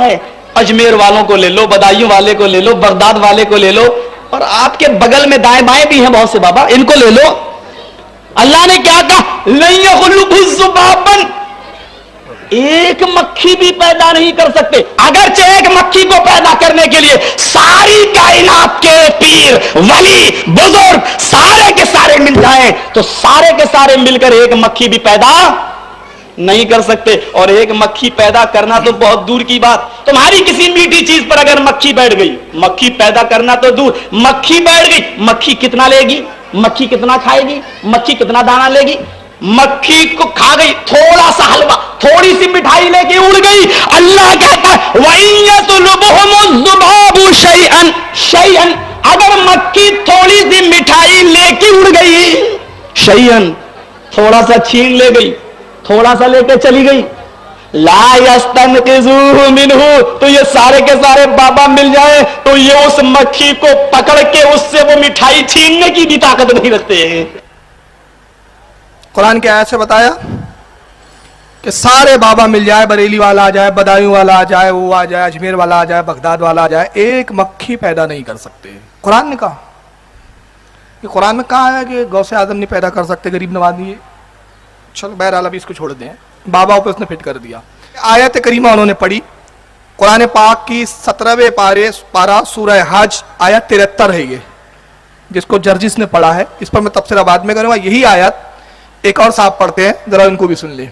ہے اجمیر والوں کو لے لو, بدایوں والے کو لے لو, بغداد والے کو لے لو, اور آپ کے بغل میں دائیں بائیں بھی ہیں بہت سے بابا, ان کو لے لو. اللہ نے کیا کہا, لن یخلقوا ذبابا, ایک مکھی بھی پیدا نہیں کر سکتے. اگرچہ ایک مکھی کو پیدا کرنے کے لیے ساری کائنات کے پیر, ولی, بزرگ سارے کے سارے مل جائیں تو سارے کے سارے مل کر ایک مکھی بھی پیدا نہیں کر سکتے. اور ایک مکھی پیدا کرنا تو بہت دور کی بات, تمہاری کسی میٹھی چیز پر اگر مکھی بیٹھ گئی, مکھی پیدا کرنا تو دور, مکھی بیٹھ گئی, مکھی کتنا لے گی, مکھی کتنا کھائے گی, مکھی کتنا دانہ لے گی. مکھی کو کھا گئی, تھوڑا سا حلوہ, تھوڑی سی مٹھائی لے کے اڑ گئی. اللہ کہتا ہے وَإِن يَطْلُبْهُمُ الذُّبَابُ شَيْئًا شَيْئًا, اگر مکھی تھوڑی سی مٹھائی لے کے اڑ گئی, شَيْئًا تھوڑا سا چھین لے گئی, تھوڑا سا لے کے چلی گئی, لا يَسْتَنْقِذُوهُ مِنْهُ, تو یہ سارے کے سارے بابا مل جائیں تو یہ اس مکھی کو پکڑ کے اس سے وہ مٹھائی چھیننے کی بھی طاقت نہیں رکھتے ہیں. قرآن کی آیت سے بتایا کہ سارے بابا مل جائے, بریلی والا آ جائے, بدایوں والا آ جائے, وہ آ جائے, اجمیر والا آ جائے, بغداد والا آ جائے, ایک مکھی پیدا نہیں کر سکتے. قرآن نے کہا کہ قرآن میں کہا ہے کہ غوث اعظم نہیں پیدا کر سکتے, غریب نواز نہیں. چلو بہرحال ابھی اس کو چھوڑ دیں, بابا پہ اس نے فٹ کر دیا. آیت کریمہ انہوں نے پڑھی, قرآن پاک کی 17ویں پارہ سورہ حج آیت 73 ہے, یہ جس کو جرجس نے پڑھا ہے, اس پر میں تفسیر بعد میں کروں گا. یہی آیت ایک اور صاحب پڑھتے ہیں, ذرا ان کو بھی سن لیں.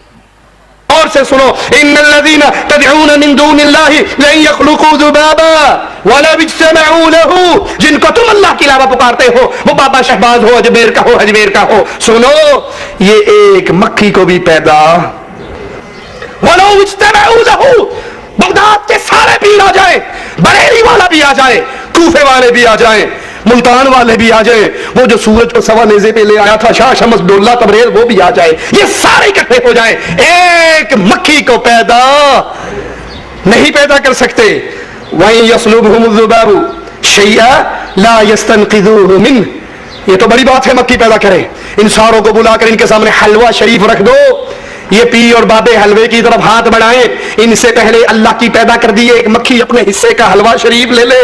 اور سے سنو, ان الذين تدعون من دون الله لن يخلقوا ذبابا ولو اجتمعوا له, جن کو تم اللہ کے علاوہ پکارتے ہو, وہ بابا شہباز ہو, اجمیر کا ہو, اجمیر کا ہو, سنو یہ ایک مکھی کو بھی پیدا, ولو اجتمعوا له, بغداد کے سارے پیر آ جائیں, بریلی والا بھی آ جائے, کوفے والے بھی آ جائیں, ملتان والے بھی آ جائیں, وہ جو سورج کو سوا نیزے پہ لے آیا تھا شاہ شمس دولہ تبریز, وہ بھی آ جائے, یہ سارے اکٹھے ہو جائیں, ایک مکھی کو پیدا نہیں پیدا کر سکتے. وَإِن يَسْلُبْهُمُ الذُّبَابُ شَيْئًا لَا يَسْتَنْقِذُوهُ مِنْهُ, یہ تو بڑی بات ہے مکھی پیدا کرے. ان ساروں کو بلا کر ان کے سامنے حلوہ شریف رکھ دو, یہ پیر اور بابے حلوے کی طرف ہاتھ بڑھائیں, ان سے پہلے اللہ کی پیدا کر دی ایک مکھی اپنے حصے کا حلوہ شریف لے لے.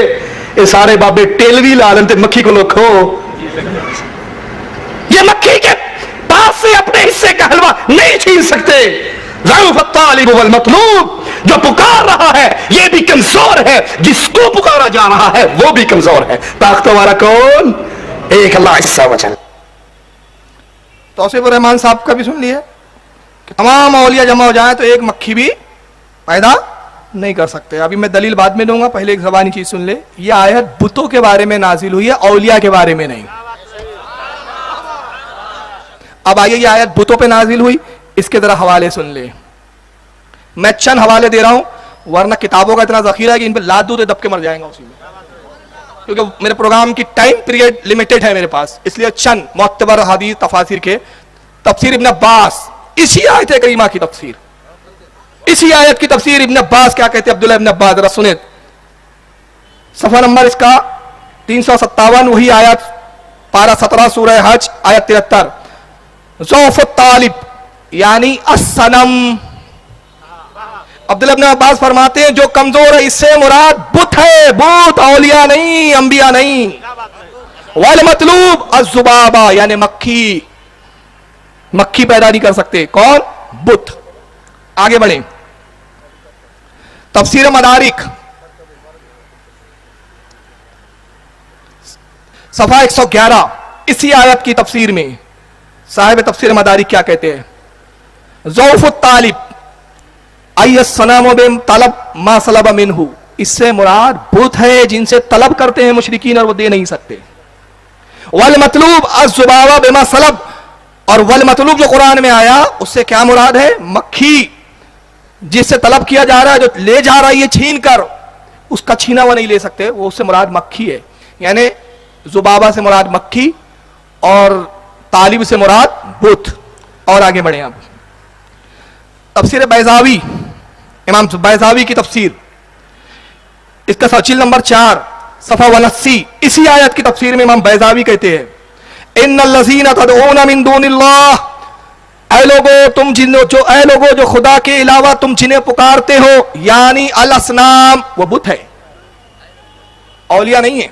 یہ سارے بابے ٹیلوی لالن تے مکھی کو لوکھو, یہ مکھی کے پاس سے اپنے حصے کا حلوہ نہیں چھین سکتے. ضعف الطالب والمطلوب, جو پکار رہا ہے یہ بھی کمزور ہے, جس کو پکارا جا رہا ہے وہ بھی کمزور ہے. طاقتور والا کون؟ ایک اللہ عز و جل. توصیف الرحمان صاحب کا بھی سن لیے کہ تمام اولیاء جمع ہو جائیں تو ایک مکھی بھی پیدا نہیں کر سکتے. ابھی میں دلیل بعد میں دوں گا, پہلے ایک زبانی چیز سن لے. یہ آیت بتوں کے بارے میں نازل ہوئی ہے, اولیاء کے بارے میں نہیں. اب آئیے, یہ آیت بتوں پہ نازل ہوئی, اس کے ذرا حوالے سن لے. میں چند حوالے دے رہا ہوں, ورنہ کتابوں کا اتنا ذخیرہ ہے کہ ان پہ لاد دوں تو دب کے مر جائیں گا اسی میں, کیونکہ میرے پروگرام کی ٹائم پیریڈ لمیٹڈ ہے میرے پاس, اس لیے چند معتبر حدیث تفاسیر کے. تفسیر ابن عباس, اسی آیت کریمہ کی تفسیر, اسی آیت کی تفسیر ابن عباس کیا کہتے ہیں, عبداللہ ابن عباس, ذرا سنیں. صفحہ نمبر اس کا 357, وہی آیت پارہ 17 سورہ حج آیت 73. ضعف الطالب یعنی الصنم, عبداللہ ابن عباس فرماتے ہیں جو کمزور ہے اس سے مراد بت ہے, بت اولیاء نہیں, انبیاء نہیں. والمطلوب الذبابہ یعنی مکھی, مکھی پیدا نہیں کر سکتے, کون؟ بت. آگے بڑھیں, تفسیر مدارک صفحہ 111, اسی آیت کی تفسیر میں صاحب تفسیر مدارک کیا کہتے ہیں, ضعف الطالب ای الصنم طلب ما صلب منہ, اس سے مراد بت ہے جن سے طلب کرتے ہیں مشرکین اور وہ دے نہیں سکتے. والمطلوب الذبابہ بما صلب, اور والمطلوب جو قرآن میں آیا اس سے کیا مراد ہے, مکھی جس سے طلب کیا جا رہا ہے, جو لے جا رہا ہے یہ چھین کر, اس کا چھینا ہوا نہیں لے سکتے, وہ اس سے مراد مکھی ہے. یعنی ذبابہ سے مراد مکھی اور طالب سے مراد بت. اور آگے بڑھیں آپ, تفسیر بیضاوی, امام بیضاوی کی تفسیر, اس کا جلد نمبر 4 صفحہ 79, اسی آیت کی تفسیر میں امام بیضاوی کہتے ہیں ان الذین تدعون من دون اللہ, اے لوگو جو خدا کے علاوہ تم جنہیں پکارتے ہو، یعنی الاسنام، وہ بت ہے، اولیاء نہیں ہے،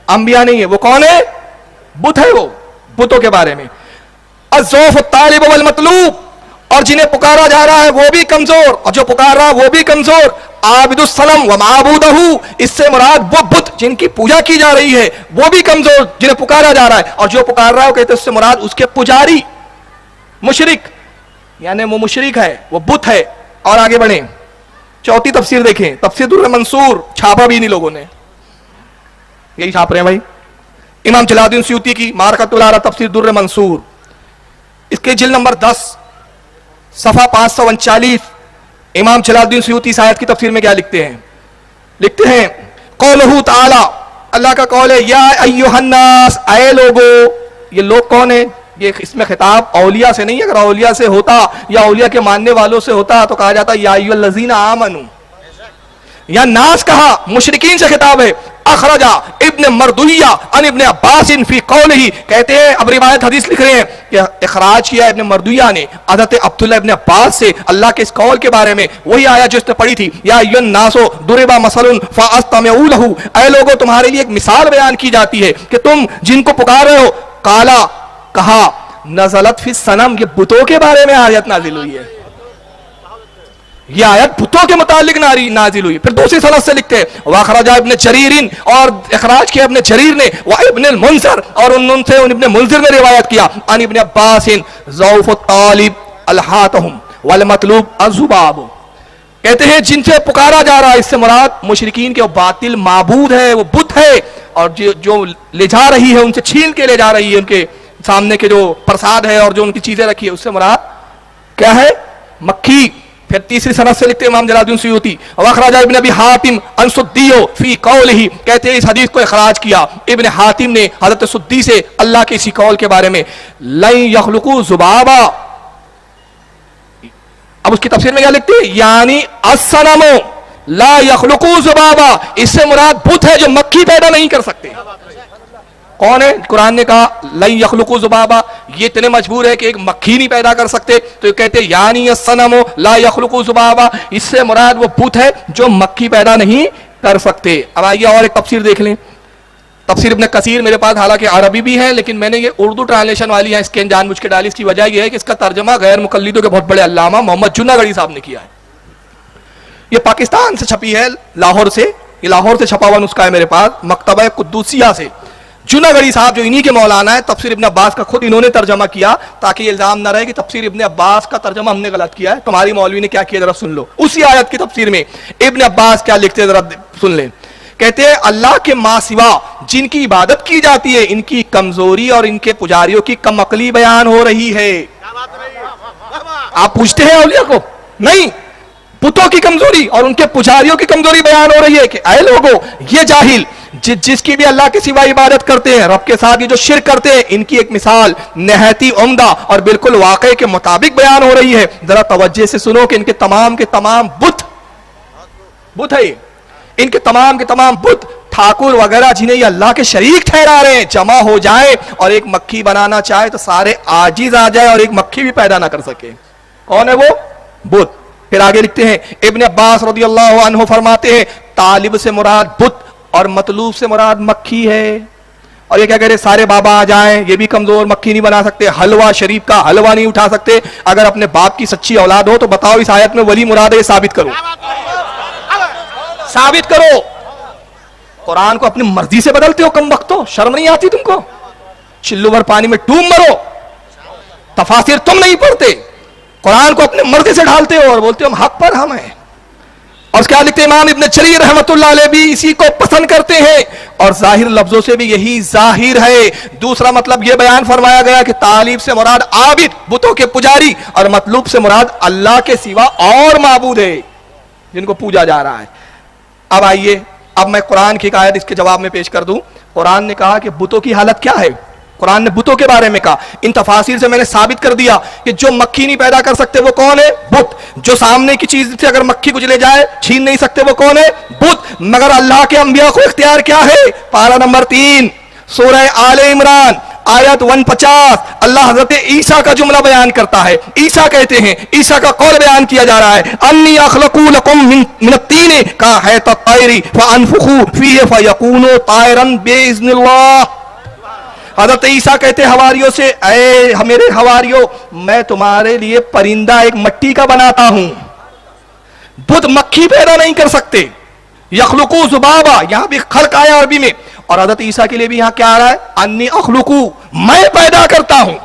انبیاء نہیں ہے، وہ کون ہے؟ بت ہے، وہ بتوں کے بارے میں الضعف الطالب والمطلوب، اور جنہیں پکارا جا رہا ہے وہ بھی کمزور، اور جو پکار رہا وہ بھی کمزور، عابد الصنم ومعبودہ، اس سے مراد وہ بت جن کی پوجا کی جا رہی ہے وہ بھی کمزور جنہیں پکارا جا رہا ہے، اور جو پکار رہا ہے وہ کہتے ہیں اس سے مراد اس کے پجاری، مشرک، یعنی وہ مشرک ہے، وہ بت ہے۔ اور آگے بڑھیں، چوتھی تفسیر دیکھیں، تفسیر در منصور، چھاپا بھی نہیں لوگوں نے، یہی چھاپ رہے ہیں بھائی، امام جلال الدین سیوطی کی معرکۃ العرب تفسیر در منصور، اس کے جلد نمبر 10 صفحہ 539، امام جلال الدین سیوطی اس آیت کی تفسیر میں کیا لکھتے ہیں؟ لکھتے ہیں قولہ تعالی، اللہ کا قول ہے، یا ایھا الناس، اے لوگو، یہ لوگ کون ہیں؟ یہ اس میں خطاب اولیاء سے نہیں ہے، اگر اولیاء سے ہوتا یا اولیاء کے ماننے والوں سے ہوتا تو کہا جاتا یا ایھا الذین آمنوا، یا ناس کہا مشرکین سے خطاب ہے۔ اخرجا ابن مردویہ عن ابن عباس فی قولہ، کہتے ہیں اب روایت حدیث لکھ رہے ہیں کہ اخراج کیا ابن مردویہ نے حضرت عبداللہ ابن عباس سے اللہ کے اس قول کے بارے میں، وہی آیت جو اس نے پڑھی تھی، یا ایھا الناس ضرب مثل فاستمعوا لہ، اے لوگوں تمہارے لیے ایک مثال بیان کی جاتی ہے کہ تم جن کو پکار رہے ہو، قالا، کہا، نزلت فی الصنم، یہ بتوں کے بارے میں آیت نازل ہوئی ہے، یہ آیت بتوں کے متعلق نازل ہوئی۔ پھر دوسری سند سے لکھتے ہیں واخرج ابن جریر، اور اخراج کیا ابن جریر نے، وابن المنذر، اور ان سے ابن منذر نے روایت کیا، عن ابن عباس ضعف الطالب الہاتہم والمطلوب الذباب، کہتے ہیں جن سے پکارا جا رہا ہے اس سے مراد مشرکین کے وہ باطل معبود ہے، وہ بت ہے، اور جو لے جا رہی ہے ان سے چھین کے لے جا رہی ہے، ان کے سامنے کے جو پرساد ہے اور جو ان کی چیزیں رکھی ہے اس سے مراد کیا ہے؟ مکھی۔ پھر تیسری سند سے لکھتے ہیں امام جلال الدین سیوطی واخرج ابن ابی حاتم عن سدی فی قولہ، کہتے ہیں اس حدیث کو اخراج کیا ابن حاتم نے حضرت سدی سے اللہ کے اسی قول کے بارے میں، لن یخلقوا ذبابا، اب اس کی تفسیر میں کیا لکھتے ہیں؟ یعنی الصنم لا یخلقوا ذبابا، اس سے مراد بت ہے جو مکھی پیدا نہیں کر سکتے۔ کون ہے؟ قرآن نے کہا لن یخلقوا ذبابا، یہ اتنے مجبور ہے کہ ایک مکھی نہیں پیدا کر سکتے، تو یہ کہتے ہیں یعنی الصنم لا یخلقوا ذبابا، اس سے مراد وہ بت ہے جو مکھی پیدا نہیں کر سکتے۔ اب آئیے اور ایک تفسیر دیکھ لیں، تفسیر ابن کثیر میرے پاس حالانکہ عربی بھی ہے لیکن میں نے یہ اردو ٹرانسلیشن والی ہے، اسکین جان بوجھ کے ڈالی، اس کی وجہ یہ ہے کہ اس کا ترجمہ غیر مقلدوں کے بہت بڑے علامہ محمد جناگڑی صاحب نے کیا ہے، یہ پاکستان سے چھپی ہے، لاہور سے، یہ لاہور سے چھپا ہوا نسخہ ہے میرے پاس، مکتبہ قدوسیہ سے، جناگڑی صاحب جو انہی کے مولانا ہے، تفسیر ابن عباس کا خود انہوں نے ترجمہ کیا تاکہ یہ الزام نہ رہے کہ تفسیر ابن عباس کا ترجمہ ہم نے غلط کیا ہے، تمہاری مولوی نے کیا کیا ذرا سن لو۔ اسی آیت کی تفسیر میں ابن عباس کیا لکھتے ہیں ذرا سن لیں، کہتے ہیں اللہ کے ماں سوا جن کی عبادت کی جاتی ہے ان کی کمزوری اور ان کے پجاریوں کی کم عقلی بیان ہو رہی ہے۔ آپ پوچھتے ہیں اولیاء کو؟ نہیں، بتوں کی کمزوری اور ان کے پجاریوں کی کمزوری بیان ہو رہی ہے کہ اے لوگو، یہ جاہل جس کی بھی اللہ کے سوا عبادت کرتے ہیں، رب کے ساتھ یہ جو شرک کرتے ہیں، ان کی ایک مثال نہایت ہی عمدہ اور بالکل واقعے کے مطابق بیان ہو رہی ہے، ذرا توجہ سے سنو کہ ان کے تمام بت ہے، ان کے تمام بت ٹھاکر وغیرہ جنہیں یہ اللہ کے شریک ٹھہرا رہے ہیں جمع ہو جائیں اور ایک مکھی بنانا چاہے تو سارے عاجز آ جائے اور ایک مکھی بھی پیدا نہ کر سکے۔ کون ہے وہ؟ بت۔ پھر آگے لکھتے ہیں ابن عباس رضی اللہ عنہ فرماتے ہیں طالب سے مراد بت اور مطلوب سے مراد مکھی ہے، اور یہ کیا کہہ رہے سارے بابا آ جائیں یہ بھی کمزور، مکھی نہیں بنا سکتے، حلوہ شریف کا حلوہ نہیں اٹھا سکتے، اگر اپنے باپ کی سچی اولاد ہو تو بتاؤ اس آیت میں ولی مراد ہے، یہ ثابت کرو، ثابت کرو۔ قرآن کو اپنی مرضی سے بدلتے ہو، کم وقت ہو، شرم نہیں آتی تم کو؟ چلو بھر پانی میں ڈوب مرو، تفاسیر تم نہیں پڑھتے، قرآن کو اپنے مرضی سے ڈھالتے ہو اور بولتے ہو ہم حق پر ہم ہیں۔ اور کیا لکھتے امام ابن جریر رحمۃ اللہ علیہ بھی اسی کو پسند کرتے ہیں، اور ظاہر لفظوں سے بھی یہی ظاہر ہے۔ دوسرا مطلب یہ بیان فرمایا گیا کہ طالب سے مراد عابد، بتوں کے پجاری، اور مطلوب سے مراد اللہ کے سوا اور معبود ہے جن کو پوجا جا رہا ہے۔ اب آئیے، اب میں قرآن کی ایک آیت اس کے جواب میں پیش کر دوں۔ قرآن نے کہا کہ بتوں کی حالت کیا ہے، قرآن نے بتوں کے بارے میں کہا، ان تفاسیر سے میں نے ثابت کر دیا کہ جو مکھی نہیں پیدا کر سکتے وہ کون ہے؟ بت۔ جو سامنے کی چیز سے اگر مکھی کچھ لے جائے چھین نہیں سکتے وہ کون ہے؟ بت۔ مگر اللہ کے انبیاء کو اختیار کیا ہے؟ پارہ نمبر 3 سورہ آل عمران آیت 150 اللہ حضرت عیسیٰ کا جملہ بیان کرتا ہے. عیسیٰ کہتے ہیں, عیسیٰ کا قول بیان کیا جا رہا ہے, انی اخلق لکم من الطین کہیۃ الطیر فانفخوا فیہ فیکون طائرا باذن اللہ. حضرت عیسیٰ کہتے حواریوں سے, اے میرے حواریوں, میں تمہارے لیے پرندہ ایک مٹی کا بناتا ہوں. بدھ مکھی پیدا نہیں کر سکتے. یخلقو ذبابا, یہاں بھی خلق آیا عربی میں, اور حضرت عیسیٰ کے لیے بھی یہاں کیا آ رہا ہے, انی اخلقو, میں پیدا کرتا ہوں,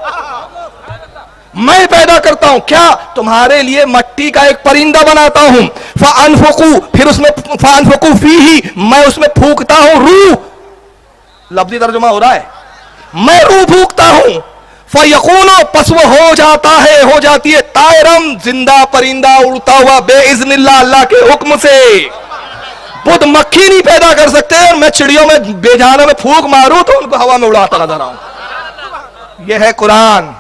میں پیدا کرتا ہوں. کیا؟ تمہارے لیے مٹی کا ایک پرندہ بناتا ہوں. فانفخو, پھر اس میں فانفخو فیہ, میں اس میں پھونکتا ہوں روح. لفظی ترجمہ ہو رہا ہے, میں روح پھونکتا ہوں. فیکون, پس وہ ہو جاتا ہے, ہو جاتی ہے, طائرم, زندہ پرندہ اڑتا ہوا, بے اذن اللہ, اللہ کے حکم سے. بدھ مکھی نہیں پیدا کر سکتے, اور میں چڑیوں میں بے جانوں میں پھونک ماروں تو ان کو ہوا میں اڑاتا نظر آؤں. یہ ہے قرآن.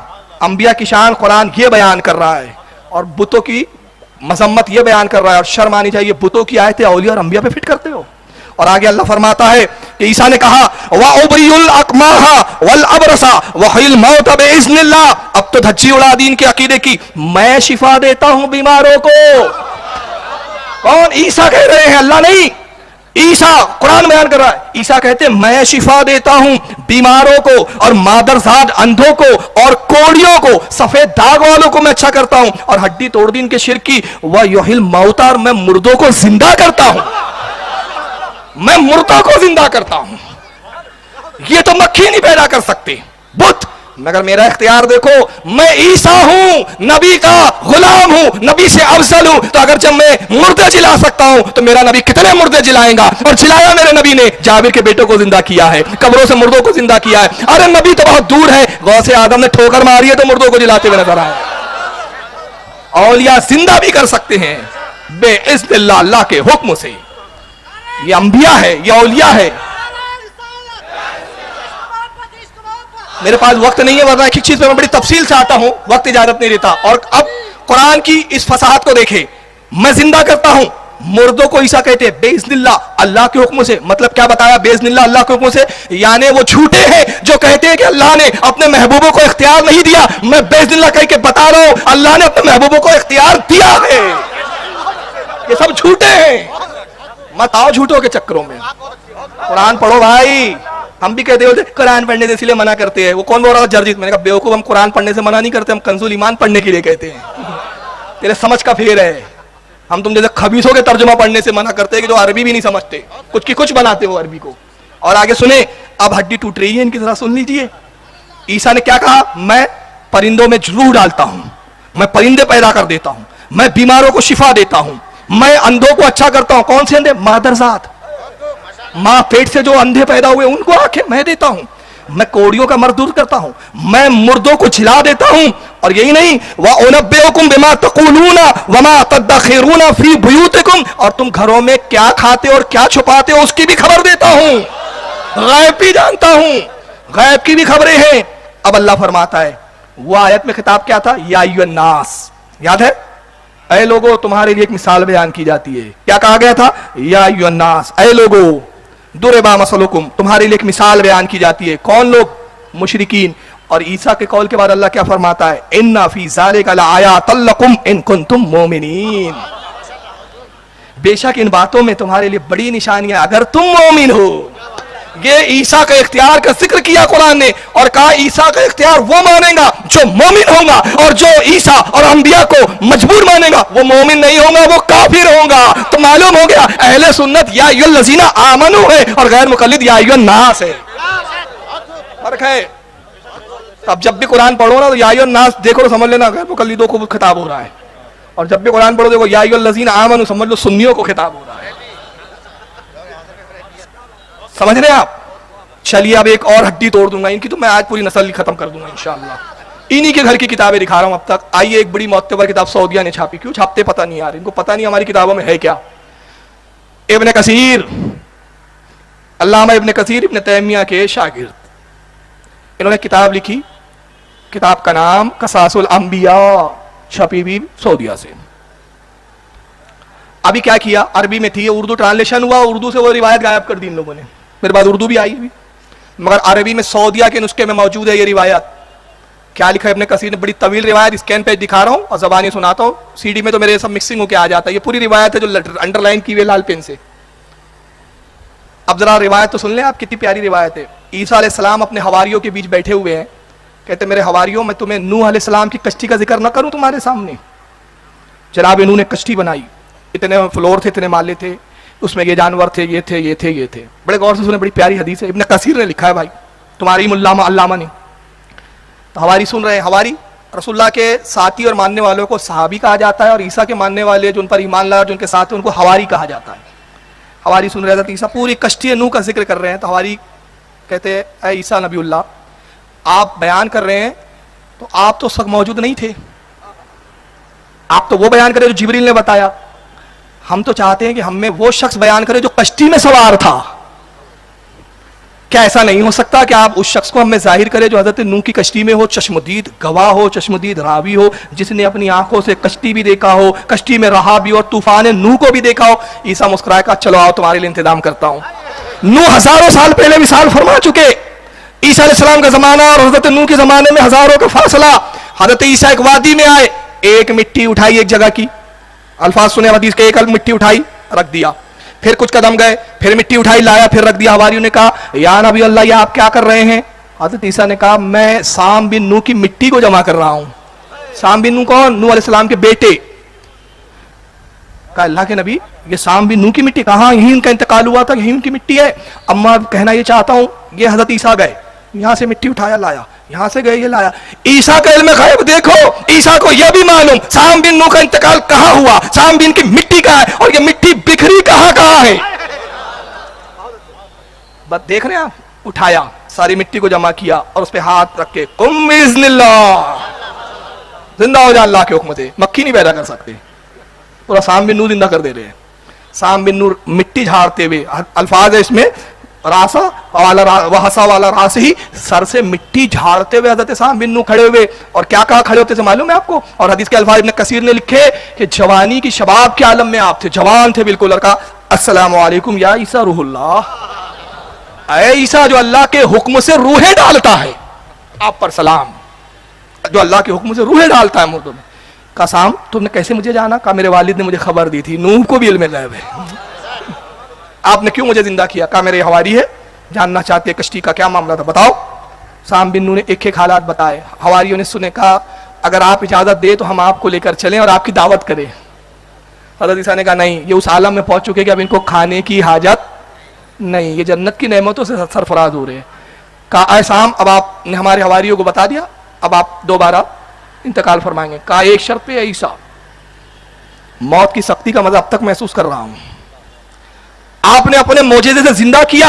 انبیاء کی شان قرآن یہ بیان کر رہا ہے, اور بتوں کی مذمت یہ بیان کر رہا ہے. اور شرم آنی چاہیے, بتوں کی آیتیں اولیاء اور انبیاء پہ فٹ کرتے ہو. اور آگے اللہ فرماتا ہے کہ عیسیٰ نے کہا وَأُبْرِئُ الْأَكْمَحَ وَالْأَبْرَصَ وَأُحْيِي الْمَوْتَ بِإِذْنِ اللَّهِ. اب تو دھجی اڑا دین کے عقیدے کی, میں شفا دیتا ہوں بیماروں کو. کون؟ عیسیٰ کہہ رہے ہیں, اللہ نہیں. عیسیٰ قرآن بیان کر رہا ہے. عیسیٰ کہتے ہیں میں شفا دیتا ہوں بیماروں کو, اور مادرزاد اندھوں کو, اور کوڑیوں کو, سفید داغ والوں کو میں اچھا کرتا ہوں, اور ہڈی توڑ دین کے شرک کی وَيُحْيِي الْمَوْتَ, اور میں مردوں کو زندہ کرتا ہوں, میں مردوں کو زندہ کرتا ہوں. یہ تو مکھی نہیں پیدا کر سکتے بت, مگر میرا اختیار دیکھو, میں عیسیٰ ہوں, نبی کا غلام ہوں, نبی سے افضل ہوں. تو اگر جب میں مردے جلا سکتا ہوں تو میرا نبی کتنے مردے جلائیں گا. اور جلایا میرے نبی نے, جابر کے بیٹوں کو زندہ کیا ہے, قبروں سے مردوں کو زندہ کیا ہے. ارے نبی تو بہت دور ہے, غوث آدم نے ٹھوکر ماری ہے تو مردوں کو جلاتے ہوئے نظر آئے. اولیاء زندہ بھی کر سکتے ہیں بے اذن اللہ, اللہ کے حکم سے. یہ انبیاء ہے, یہ اولیاء ہے. میرے پاس وقت نہیں ہے, ورنہ ایک چیز پہ میں بڑی تفصیل سے آتا ہوں, وقت اجازت نہیں دیتا. اور اب قرآن کی اس فصاحت کو دیکھیں, میں زندہ کرتا ہوں مردوں کو. عیسیٰ کہتے ہیں بے اذن اللہ, اللہ کے حکم سے. مطلب کیا بتایا, بے اذن اللہ, اللہ کے حکم سے. یعنی وہ جھوٹے ہیں جو کہتے ہیں کہ اللہ نے اپنے محبوبوں کو اختیار نہیں دیا. میں بے اذن اللہ کہہ کے بتا رہا ہوں, اللہ نے اپنے محبوبوں کو اختیار دیا ہے. یہ سب جھوٹے ہیں, مت آؤ جھوٹوں کے چکروں میں. قرآن پڑھو بھائی. ہم بھی کہتے ہوتے قرآن پڑھنے سے اس لیے منع کرتے ہیں. وہ کون بول رہا تھا, جرجیت. میں نے کہا بیوقوف, ہم قرآن پڑھنے سے منع نہیں کرتے, ہم کنزول ایمان پڑھنے کے لیے کہتے ہیں. تیرے سمجھ کا پھیر ہے. ہم تم جیسے خبیثوں کے ترجمہ پڑھنے سے منع کرتے ہیں کہ جو عربی بھی نہیں سمجھتے, کچھ کی کچھ بناتے وہ عربی کو. اور آگے سنیں, اب ہڈی ٹوٹ رہی ہے ان کی, ذرا سن لیجئے. عیسیٰ نے کیا کہا, میں پرندوں میں روح ڈالتا ہوں, میں پرندے پیدا کر دیتا ہوں, میں بیماروں کو شفا دیتا ہوں, میں اندھوں کو اچھا کرتا ہوں. کون سے اندھے؟ مادرزاد, ماں پیٹ سے جو اندھے پیدا ہوئے ان کو آنکھیں میں دیتا ہوں. میں کوڑیوں کا مرض دور کرتا ہوں, میں مردوں کو جلا دیتا ہوں. اور یہی نہیں, وَأُنَبِّئُكُم بِمَا تَقُولُونَ وَمَا تَدَّخِرُونَ فِي بُيُوتِكُمْ, اور تم گھروں میں کیا کھاتے اور کیا چھپاتے ہو اس کی بھی خبر دیتا ہوں. غیب بھی جانتا ہوں, غیب کی بھی خبریں ہیں. اب اللہ فرماتا ہے, وہ آیت میں خطاب کیا تھا, یا ایھا الناس, یاد ہے, اے لوگو تمہارے لیے ایک مثال بیان کی جاتی ہے. کیا کہا گیا تھا, یا ایھا الناس, اے لوگو, ضرب مثلکم, تمہارے لیے ایک مثال بیان کی جاتی ہے. کون لوگ؟ مشرکین. اور عیسیٰ کے قول کے بعد اللہ کیا فرماتا ہے, ان فی ذالک لآیات لکم ان کنتم مومنین, بے شک ان باتوں میں تمہارے لیے بڑی نشانیاں اگر تم مومن ہو. یہ عیسیٰ کا اختیار کا ذکر کیا قرآن نے, اور کہا عیسیٰ کا اختیار وہ مانے گا جو مومن ہوگا, اور جو عیسیٰ اور انبیاء کو مجبور مانے گا وہ مومن نہیں ہوگا, وہ کافر ہوگا. تو معلوم ہو گیا اہل سنت یا ایھا الذین آمنوا ہے, اور غیر مقلد یا ایھا الناس ہے. فرق ہے. اب جب بھی قرآن پڑھو نا تو یا ایھا الناس دیکھو تو سمجھ لینا غیر مقلدوں کو خطاب ہو رہا ہے, اور جب بھی قرآن پڑھو دیکھو یا ایھا الذین آمنوا سمجھ لو سنیوں کو خطاب ہو رہا ہے. سمجھ رہے ہیں آپ؟ چلیے اب ایک اور ہڈی توڑ دوں گا ان کی, تو میں آج پوری نسل ختم کر دوں گا انشاءاللہ. انہی کے گھر کی کتابیں دکھا رہا ہوں اب تک. آئیے, ایک بڑی معتبر کتاب سعودیہ نے چھاپی. کیوں چھاپتے پتہ نہیں یار, ان کو پتہ نہیں ہماری کتابوں میں ہے کیا. ابن کثیر, علامہ ابن کثیر ابن تیمیہ کے شاگرد, انہوں نے کتاب لکھی. کتاب کا نام قصاص الانبیاء, چھپی بھی سعودیہ سے. ابھی کیا کیا, عربی میں تھی, اردو ٹرانسلیشن ہوا, اردو سے وہ روایت غائب کر دی ان لوگوں نے. میرے بعد اردو بھی آئی ہوئی. مگر عربی میں سعودیہ کے نسخے میں موجود ہے یہ روایت. کیا لکھا ہے ابن کثیر نے؟ بڑی طویل روایت, اسکین پہ دکھا رہا ہوں اور زبانی سناتا ہوں. سی ڈی میں تو میرے سب مکسنگ ہو کے آ جاتا ہے. یہ پوری روایت ہے جو انڈر لائن کی ہوئی لال پین سے. اب ذرا روایت تو سن لیں آپ, کتنی پیاری روایت ہے. عیسیٰ علیہ السلام اپنے حواریوں کے بیچ بیٹھے ہوئے ہیں. کہتے میرے حواریوں, میں تمہیں نوح علیہ السلام کی کشتی کا ذکر نہ کروں تمہارے سامنے؟ جناب انہوں نے کشتی بنائی, اتنے فلور تھے, اتنے مالے تھے, اس میں یہ جانور تھے, یہ تھے, یہ تھے, یہ تھے. بڑے غور سے سنیں, بڑی پیاری حدیث ہے, ابن کثیر نے لکھا ہے بھائی, تمہاری علامہ نے. تو حواری سن رہے ہیں. حواری رسول اللہ کے ساتھی اور ماننے والوں کو صحابی کہا جاتا ہے, اور عیسیٰ کے ماننے والے جو ان پر ایمان لائے جو ان کے ساتھ ہیں ان کو حواری کہا جاتا ہے. حواری سن رہے تھے عیسیٰ پوری کشتی نوح کا ذکر کر رہے ہیں. تو حواری کہتے ہیں اے عیسیٰ نبی اللہ, آپ بیان کر رہے ہیں تو آپ تو سب موجود نہیں تھے, آپ تو وہ بیان کرے جو جبریل نے بتایا. ہم تو چاہتے ہیں کہ ہم میں وہ شخص بیان کرے جو کشتی میں سوار تھا. کیا ایسا نہیں ہو سکتا کہ آپ اس شخص کو ہمیں ظاہر کرے جو حضرت نوح کی کشتی میں ہو, چشمدید گواہ ہو, چشمدید راوی ہو, جس نے اپنی آنکھوں سے کشتی بھی دیکھا ہو, کشتی میں رہا بھی اور طوفان نوح کو بھی دیکھا ہو. عیسیٰ مسکرائے کہا چلو آؤ تمہارے لیے انتظام کرتا ہوں. نوح ہزاروں سال پہلے وصال فرما چکے. عیسیٰ علیہ السلام کا زمانہ اور حضرت نوح کے زمانے میں ہزاروں کا فاصلہ. حضرت عیسیٰ ایک وادی میں آئے, ایک مٹی اٹھائی ایک جگہ کی, الفاظ سنے حدیث کے, ایک مٹی اٹھائی رکھ دیا, پھر کچھ قدم گئے, پھر مٹی اٹھائی لایا, پھر رکھ دیا. حواریوں نے کہا یا نبی اللہ یہ آپ کیا کر رہے ہیں؟ حضرت عیسیٰ نے کہا میں سام بن نوح کی مٹی کو جمع کر رہا ہوں. سام بن نوح کون؟ نوح علیہ السلام کے بیٹے. کہا اللہ کے نبی یہ سام بن نوح کی مٹی؟ کہاں یہیں ان کا انتقال ہوا تھا, یہیں ان کی مٹی ہے. اب میں کہنا یہ چاہتا ہوں, یہ حضرت عیسیٰ گئے یہاں سے مٹی اٹھایا لایا, یہاں سے گئے یہ لایا. عیسیٰ کا علم غیب دیکھو, عیسیٰ کو یہ بھی معلوم سام بن نوح کا انتقال کہاں ہوا, سام بن کی مٹی کہاں ہے, اور یہ مٹی بکھری کہاں ہے. بس دیکھ رہے ہیں آپ, اٹھایا ساری مٹی کو جمع کیا اور اس پہ ہاتھ رکھ کے قم باذن اللہ, زندہ ہو جا اللہ کے حکم سے. مکھی نہیں پیدا کر سکتے, پورا سام بن نوح زندہ کر دے رہے ہیں. سام بن نوح مٹی جھاڑتے ہوئے, الفاظ ہے اس میں راسا والا راس ہی, سر سے مٹی جھاڑتے ہوئے حضرت سام بن نوح کھڑے ہوئے. اور کیا کہا کھڑے ہوتے سے معلوم ہے آپ کو؟ اور حدیث کے الفاظ ابن کثیر نے لکھے کہ جوانی کی شباب کے عالم میں آپ تھے, جوان تھے بالکل, اور کہا السلام علیکم یا عیسیٰ روح اللہ, اے عیسیٰ جو اللہ کے حکم سے روحیں ڈالتا ہے, آپ پر سلام, جو اللہ کے حکم سے روحیں ڈالتا ہے مردوں میں. کہا سام تم نے کیسے مجھے جانا؟ کہا میرے والد نے مجھے خبر دی تھی, نوح کو بھی علم غیب ہے. آپ نے کیوں مجھے زندہ کیا؟ کہا میرے حواری ہے, جاننا چاہتے ہیں کشتی کا کیا معاملہ تھا, بتاؤ. سام بن نوح نے ایک ایک حالات بتائے. حواریوں نے سنے, کہا اگر آپ اجازت دے تو ہم آپ کو لے کر چلیں اور آپ کی دعوت کریں. حضرت عیسیٰ نے کہا نہیں, یہ اس عالم میں پہنچ چکے کہ اب ان کو کھانے کی حاجت نہیں, یہ جنت کی نعمتوں سے سرفراز ہو رہے ہیں. کہا اے سام اب آپ نے ہمارے حواریوں کو بتا دیا, اب آپ دوبارہ انتقال فرمائیں گے. کہا ایک شرط پہ عیسیٰ, موت کی سختی کا مزہ اب تک محسوس کر رہا ہوں, آپ نے اپنے معجزے سے زندہ کیا,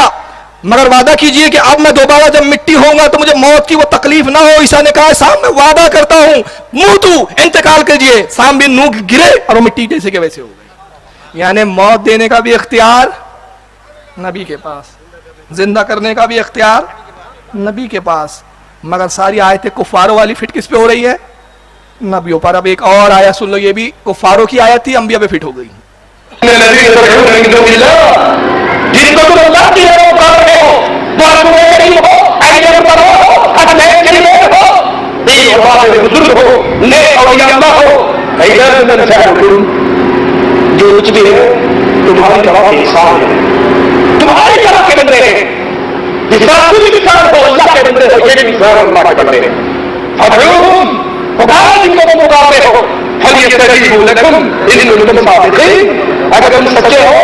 مگر وعدہ کیجئے کہ اب میں دوبارہ جب مٹی ہوں گا تو مجھے موت کی وہ تکلیف نہ ہو. عیسیٰ نے کہا سام میں وعدہ کرتا ہوں, منہ تو انتقال کیجئے. سام بن نوح گرے اور وہ مٹی جیسے کے ویسے ہو گئی. یعنی موت دینے کا بھی اختیار نبی کے پاس, زندہ کرنے کا بھی اختیار نبی کے پاس. مگر ساری آیتیں کفاروں والی فٹ کس پہ ہو رہی ہے؟ نبیوں پر. اب ایک اور آیت سن لو, یہ بھی کفاروں کی آیت تھی, انبیاء پہ فٹ ہو گئی. جن کو تم اللہ کی جگہ پکار رہے ہو, وہ نہیں ہو, ایجر پر ہو, اچھے کلمے ہو, بے وفا بزرگ ہو, نیک اولیاء اللہ ہو, ایجر میں نشاہدون, جو کچھ بھی ہے تمہاری طرح کے انسان ہے, تمہاری طرح کے بندے ہیں. جس طرح تم انسان ہو اللہ کے بندے ہو, یہ بھی انسان اللہ کے بندے ہیں. فدعوہم, پکار جن کو تم پکارتے ہو, فلیستجیبوا لکم ان کنتم صادقین, اگر تم سچے ہو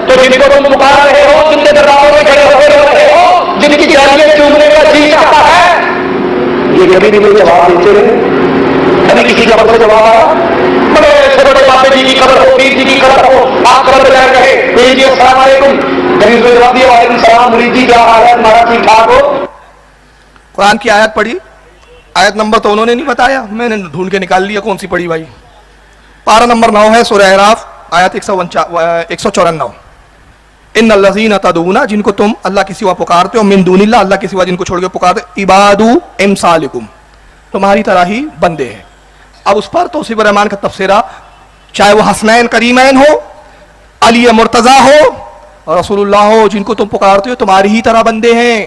تو جن کو تم پکار رہے ہو, جن کے دروازوں میں کھڑے ہو رہے ہو, جن کی جانیاں چومنے کا جی چاہتا ہے, یہ کبھی بھی کوئی جواب دیتے رہے, کبھی کسی قبر سے جواب آیا, بڑے چھوٹے بابے جی کی قبر ہو, پیر جی کی قبر ہو, آپ قبر پہ جا کہے پیر جی السلام علیکم, کبھی کوئی جواب دیا وعلیکم السلام, مرید جی کیا حال ہے ہمارا, ٹھیک ٹھاک ہو. قرآن کی آیت پڑھی, آیت نمبر تو انہوں نے نہیں بتایا, میں نے ڈھونڈ کے نکال لیا کون سی پڑھی بھائی. پارہ نمبر 9 ہے سورہ اعراف, آیت 194. ان الذین تدعون, جن کو تم اللہ کے سوا پکارتے ہو, من دون اللہ, اللہ کے سوا جن کو چھوڑ کے پکارتے, عباد امثالکم, تمہاری طرح ہی بندے ہیں. اب اس پر توصیف الرحمان کا تفسیرہ, چاہے وہ حسنین کریمین ہو, علی مرتضیٰ ہو, اور رسول اللہ ہو, جن کو تم پکارتے ہو تمہاری ہی طرح بندے ہیں.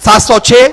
706,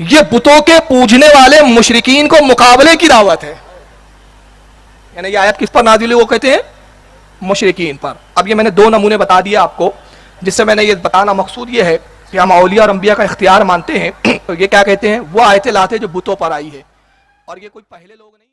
یہ بتوں کے پوجنے والے مشرکین کو مقابلے کی دعوت ہے. یعنی یہ آیت کس پر نازل ہوئی؟ وہ کہتے ہیں مشرکین پر. اب یہ میں نے 2 نمونے بتا دیے آپ کو، جس سے میں نے یہ بتانا مقصود یہ ہے کہ ہم اولیاء اور انبیاء کا اختیار مانتے ہیں. تو یہ کیا کہتے ہیں؟ وہ آیتیں لاتے جو بتوں پر آئی ہے، اور یہ کوئی پہلے لوگ نہیں.